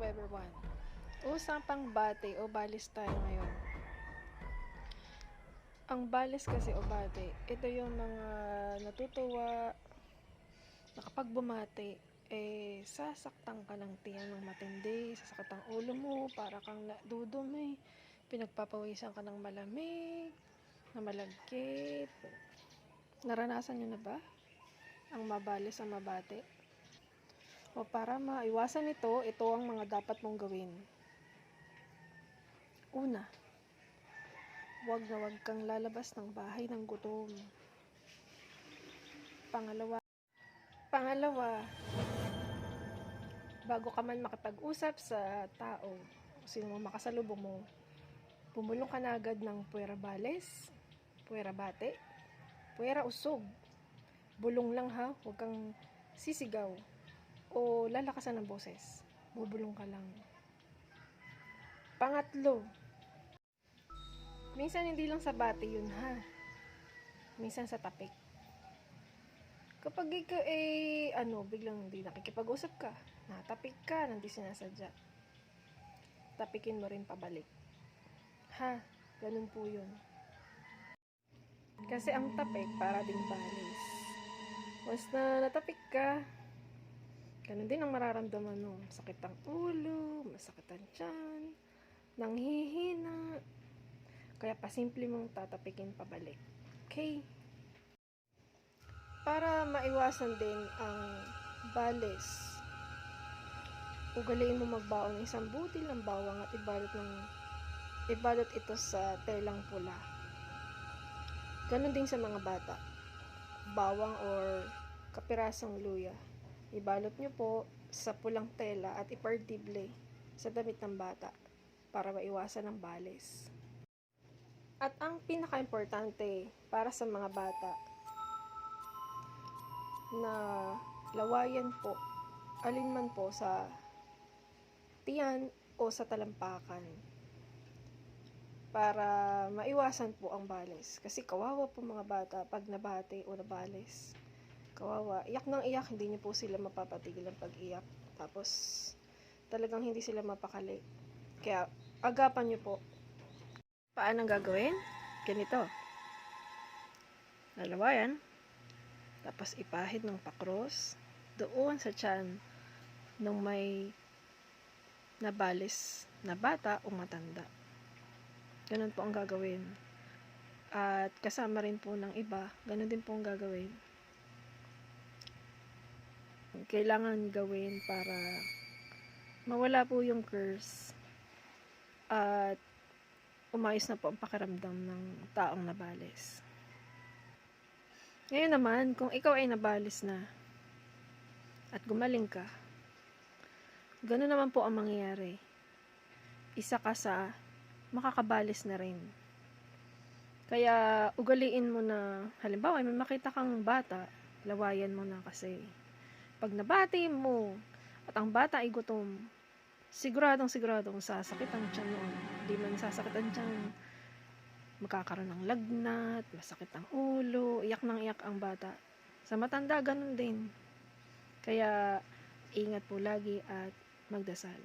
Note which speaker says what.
Speaker 1: everyone. Usapang bate o balis tayo ngayon. Ang balis kasi o bate, ito yung mga natutuwa na kapag bumati, sasaktan ka ng tiyan ng matindi, sasaktan ang ulo mo, para kang nadudumi, pinagpapawisan ka ng malamig, na malagkit. Naranasan nyo na ba ang mabalis ang mabate? O para maiwasan ito ang mga dapat mong gawin. Una, huwag na huwag kang lalabas ng bahay ng gutom. Pangalawa, bago ka man makipag-usap sa tao, sino mo makasalubong mo, pumulong ka na agad ng puwera balis, puwera bate, puwera usog. Bulong lang ha, huwag kang sisigaw o lalakasan ng boses. Bubulong ka lang. Pangatlo, minsan hindi lang sa bate yun ha. Minsan sa tapik. Kapag ikaw biglang hindi nakikipag-usap ka, natapik ka, hindi sinasadya, tapikin mo rin pabalik. Ha, ganun po yun. Kasi ang tapik para ding balis. Once na natapik ka, ganun din ang mararamdaman mo. Sakit ang ulo, masakit ang tiyan, nanghihina. Kaya pasimple mong tatapikin pabalik. Okay? Para maiwasan din ang balis, ugaliin mo magbaon ng isang butil ng bawang at ibalot ito sa telang pula. Ganon din sa mga bata. Bawang or kapirasong luya. Ibalot nyo po sa pulang tela at ipartible sa damit ng bata para maiwasan ang balis. At ang pinaka-importante para sa mga bata, na lawayan po, alinman po sa tiyan o sa talampakan, para maiwasan po ang balis. Kasi kawawa po mga bata pag nabate o nabalis. Kawawa, iyak ng iyak, hindi niyo po sila mapapatigil ang pag-iyak. Tapos talagang hindi sila mapakali. Kaya agapan niyo po. Paano gagawin? Ganito. Lalawayan. Tapos ipahid ng pakros doon sa tiyan nung may nabalis na bata o matanda. Ganun po ang gagawin. At kasama rin po ng iba, ganun din po ang gagawin. Kailangan gawin para mawala po yung curse at umayos na po ang pakiramdam ng taong nabalis. Ngayon naman, kung ikaw ay nabalis na at gumaling ka, gano'n naman po ang mangyayari. Isa ka sa makakabalis na rin. Kaya ugaliin mo na, halimbawa may makita kang bata, lawayan mo na, kasi pag nabati mo at ang bata ay gutom, siguradong sasakit ang tiyan noon. Hindi man sasakit ang tiyan, magkakaroon ng lagnat, masakit ang ulo, iyak ng iyak ang bata. Sa matanda, ganun din. Kaya, ingat po lagi at magdasal.